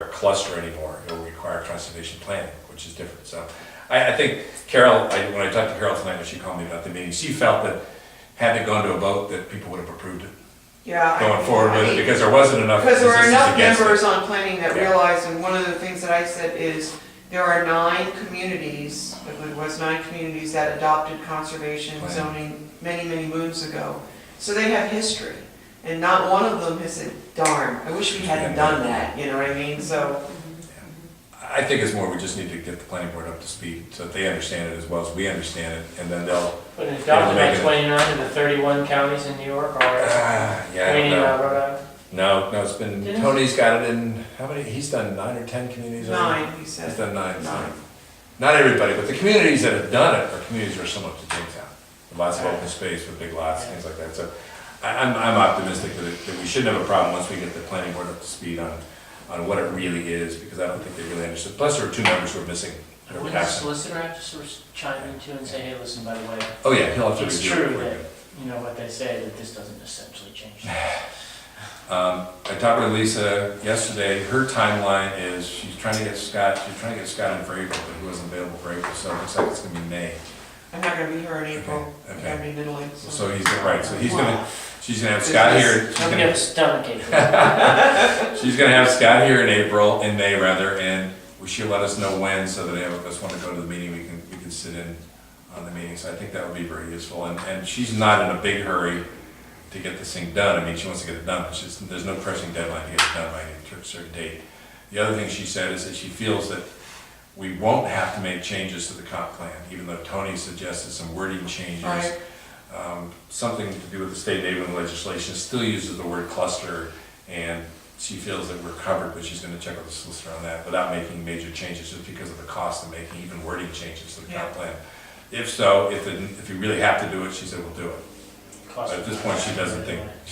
cluster anymore. It will require conservation planning, which is different. So I think Carol, when I talked to Carol tonight when she called me about the meeting, she felt that had it gone to a vote that people would have approved it. Yeah, going forward with it, because there wasn't enough. Because there were enough against members it. on planning that realized, and one of the things that I said is, there are 9 communities, it was 9 communities that adopted conservation Plan. zoning many, many moons ago. So they have history, and not one of them has said, darn, I wish we hadn't done that, you know what I mean? So, I think it's more we just need to get the planning board up to speed so that they understand it as well as we understand it, and then they'll. But it's adopted by 29 of the 31 counties in New York, or Yeah, I don't meaning know. Rhode Island? No, it's been, Didn't- Tony's got it in, how many, he's done 9 or 10 communities already? 9, he said. He's done 9, so. 9. Not everybody, but the communities that have done it are communities that are similar to Jamestown. Lots of open space with big lots, things like that. So I'm optimistic that we shouldn't have a problem once we get the planning board up to speed on what it really is, because I don't think they really understood. Plus, there were 2 members who were missing. They were Wouldn't the absent. solicitor have to sort of chime in too and say, hey, listen, by the way, Oh, yeah, he'll have to it's review it. true before he that, goes. you know, what they say, that this doesn't essentially change things. I talked with Lisa yesterday. Her timeline is she's trying to get Scott in for April, but he wasn't available for April, so it looks like it's gonna be May. I'm not gonna be here in April, I'm Okay. gonna be in Italy. So he's, right, so she's gonna have Scott here. I'm gonna have a stomach ache. She's gonna have Scott here in May rather, and she'll let us know when, so that if any of us wanna go to the meeting, we can sit in on the meeting. So I think that would be very useful, and she's not in a big hurry to get this thing done. I mean, she wants to get it done, but there's no pressing deadline to get it done by a certain date. The other thing she said is that she feels that we won't have to make changes to the comp plan, even though Tony suggested some wording changes. Right. Something to do with the state enabling legislation still uses the word cluster, and she feels that we're covered, but she's gonna check with the solicitor on that without making major changes, just because of the cost of making even wording changes to the comp plan. If so, if you really have to do it, she said, we'll do it. But at this point, she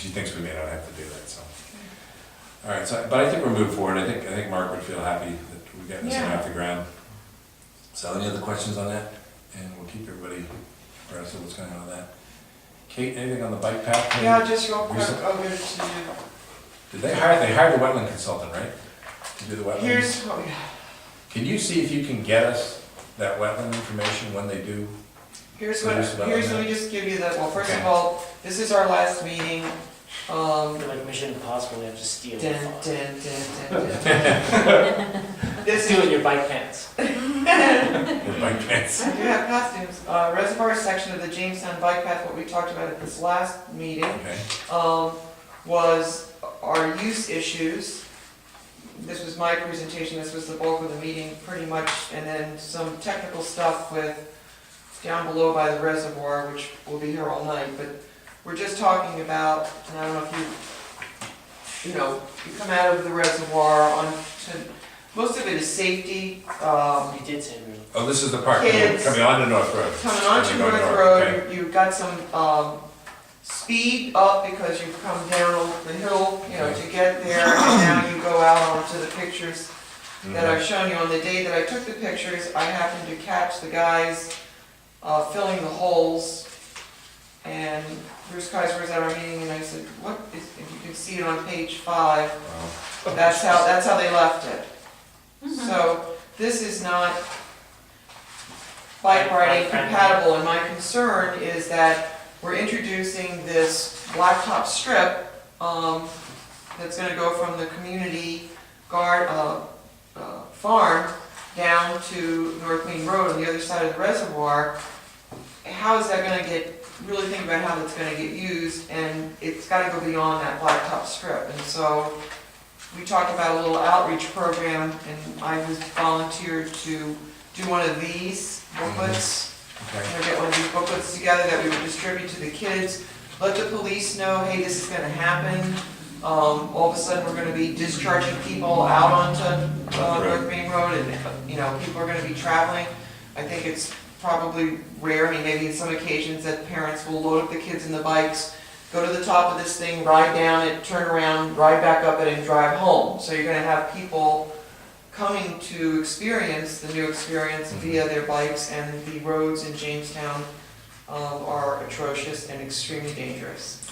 thinks we may not have to do that, so. All right, so, but I think we're moving forward. I think Mark would feel happy that we're getting this thing off the ground. So any other questions on that? And we'll keep everybody abreast of what's going on with that. Kate, anything on the bike path? Yeah, just real quick, Recent- I'll give it to you. Did they hired the wetland consultant, right? To do the wetland? Here's, Can you see if you can get us that wetland information when they do? let me just give you that, well, first of Okay. all, this is our last meeting. I feel like Mission Impossible, we have to steal Dun, the dun, dun, dun, dun. This Steal is, in your bike pants. With bike paths? I do have costumes. Reservoir section of the Jamestown Bike Path, what we talked about at this last meeting, Okay. was our use issues. This was my presentation, this was the bulk of the meeting, pretty much, and then some technical stuff with down below by the reservoir, which will be here all night, but we're just talking about, and I don't know if you come out of the reservoir onto, most of it is safety, You did say really. Oh, this is the part Kids. coming on to North Road. coming onto Going North north, Road, okay. you've got some, speed up because you've come down the hill, to get there, and now you go out onto the pictures that I've shown you. On the day that I took the pictures, I happened to catch the guys filling the holes, and Bruce Kaiser was at our meeting, and I said, what is, if you can see it on page 5, Wow. that's how they left it. So, this is not bike riding compatible, and my concern is that we're introducing this blacktop strip, that's gonna go from the community farm down to North Main Road on the other side of the reservoir. How is that gonna really think about how that's gonna get used, and it's gotta go beyond that blacktop strip. And so, we talked about a little outreach program, and I was volunteered to do one of these booklets. Okay. Get one of these booklets together that we would distribute to the kids, let the police know, hey, this is gonna happen. All of a sudden, we're gonna be discharging people out onto North Main Road, and, people are gonna be traveling. I think it's probably rare, I mean, maybe in some occasions that parents will load up the kids in the bikes, go to the top of this thing, ride down it, turn around, ride back up it, and drive home. So you're gonna have people coming to experience the new experience via their bikes, and the roads in Jamestown are atrocious and extremely dangerous.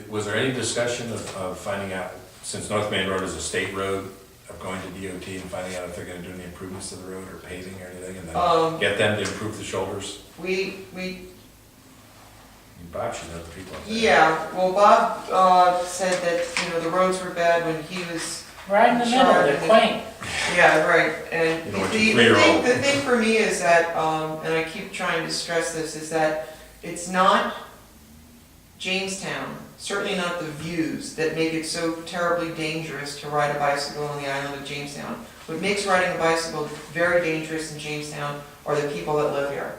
Was there any discussion of finding out, since North Main Road is a state road, of going to DOT and finding out if they're gonna do any improvements to the road or paving or anything, and then get them to improve the shoulders? We, Bob should know the people up there. yeah, well, Bob, said that, the roads were bad when he was, Right in the middle, they're quaint. yeah, right, and You know what the your thing, 3-year-old the thing for me is that, and I keep trying to stress this, is that it's not Jamestown, certainly not the views that make it so terribly dangerous to ride a bicycle on the island of Jamestown. What makes riding a bicycle very dangerous in Jamestown are the people that live here.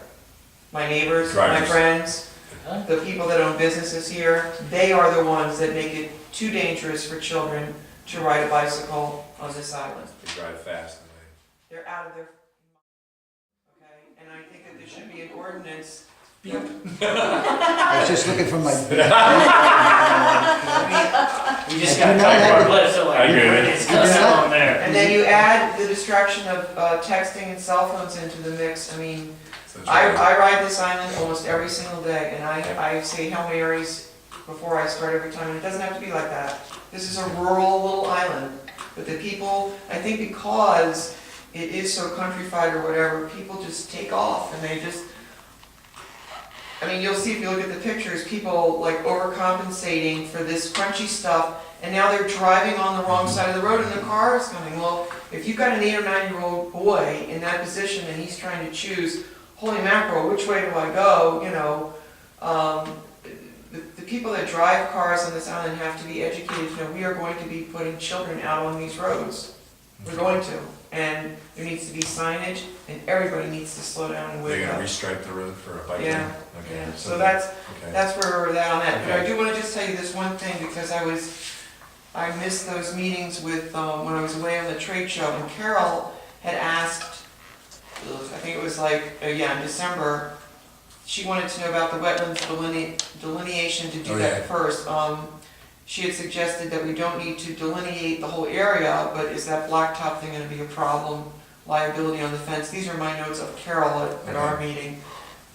My neighbors, my Drivers. friends, Huh? the people that own businesses here, they are the ones that make it too dangerous for children to ride a bicycle on this island. They drive fast. And They're out of their, okay, and I think that there should be an ordinance. I was just looking for my. We just gotta cover our lips, so like, I agree. it's cussing on there. And then you add the distraction of texting and cell phones into the mix. I mean, so it's I really- ride this island almost every single day, and I say Hail Marys before I start every time, and it doesn't have to be like that. This is a rural little island, but the people, I think because it is so countrified or whatever, people just take off, and they just, I mean, you'll see if you look at the pictures, people like overcompensating for this crunchy stuff, and now they're driving on the wrong side of the road and the car is coming. Well, if you've got an 8 or 9-year-old boy in that position and he's trying to choose, holy mackerel, which way do I go, the people that drive cars on this island have to be educated to know we are going to be putting children out on these roads. We're going to. And there needs to be signage, and everybody needs to slow down and They're wake gonna up. restripe the road for a bike lane? Yeah, Okay. yeah, so that's Okay. where we're at on that. But I Okay. do want to just tell you this one thing, because I missed those meetings with, when I was away on the trade show, and Carol had asked, I think it was in December, she wanted to know about the wetlands delineation to do Oh, that yeah. first. She had suggested that we don't need to delineate the whole area, but is that blacktop thing gonna be a problem, liability on the fence? These are my notes of Carol at our meeting.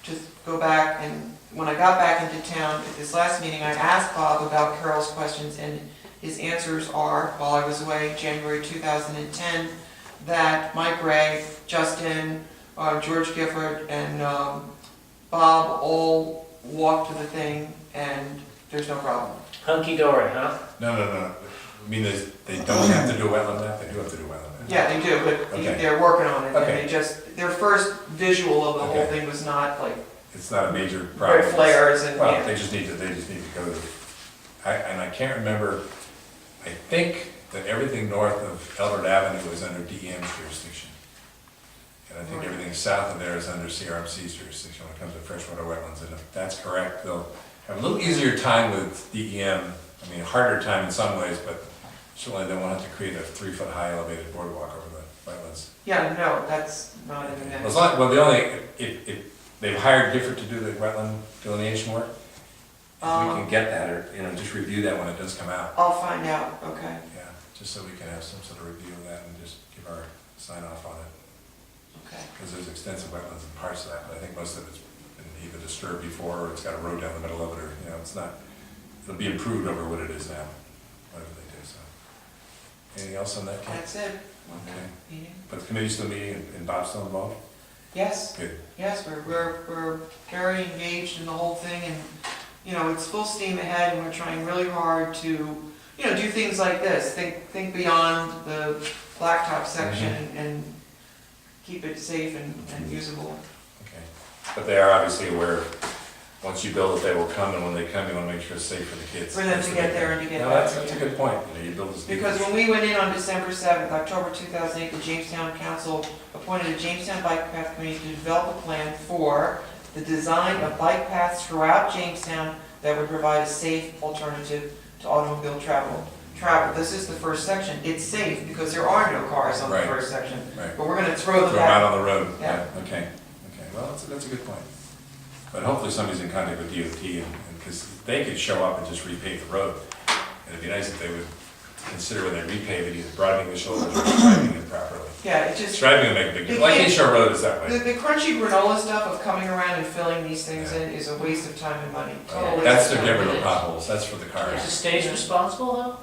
Just go back, and when I got back into town at this last meeting, I asked Bob about Carol's questions, and his answers are, while I was away, January 2010, that Mike Ray, Justin, George Gifford, and Bob all walked to the thing, and there's no problem. Hunky-dory, huh? No. I mean, they don't have to do a wetland map, they do have to do a wetland map. Yeah, they do, but Okay. they're working on it, and Okay. they just, their first visual of the whole Okay. thing was not like It's not a major problem. red flares and, Well, yeah. they just need to go to, and I can't remember, I think that everything north of Elbert Avenue is under DEM's jurisdiction. And I think Right. everything south of there is under CRMC's jurisdiction when it comes to freshwater wetlands. And if that's correct, they'll have a little easier time with DEM. I mean, a harder time in some ways, but certainly they won't have to create a 3-foot-high elevated boardwalk over the wetlands. Yeah, no, that's not in the Well, mix. the only, if they've hired Gifford to do the wetland delineation work, if we can get that, or, just review that when it does come out. I'll find out, okay, Yeah, just so we can have some sort of review of that and just give our sign off on it. okay. Because there's extensive wetlands in parts of that, but I think most of it's been either disturbed before, or it's got a road down the middle of it, or, it's not, it'll be improved over what it is now, whatever they do, so. Anything else on that, Kate? That's it. One Okay. meeting. But the committee's still meeting and Bob's still involved? Yes, Good. yes, we're very engaged in the whole thing, and, it's full steam ahead, and we're trying really hard to, do things like this, think beyond the blacktop section and keep it safe and usable. Okay. But they are obviously aware, once you build it, they will come, and when they come, you want to make sure it's safe for the kids. For them to get there and to get No, back. that's a good point, you build this. Because when we went in on December 7th, October 2008, the Jamestown Council appointed a Jamestown Bike Path Committee to develop a plan for the design of bike paths throughout Jamestown that would provide a safe alternative to automobile travel. This is the first section. It's safe because there are no cars on the Right. first section. Right. But we're gonna throw Throw them them out back. on the road, Yeah. okay, well, that's a good point. But hopefully somebody's in contact with DOT, and, because they could show up and just repave the road. And it'd be nice if they would consider when they repave it, either broadening the shoulders or striping it properly. Yeah, it just, Striping will make a big difference, like East Shore Road is that way. the crunchy granola stuff of coming around and filling these things in is a waste of time and money. Total waste That's of to time. get rid of potholes, that's for the Is cars. the state responsible though?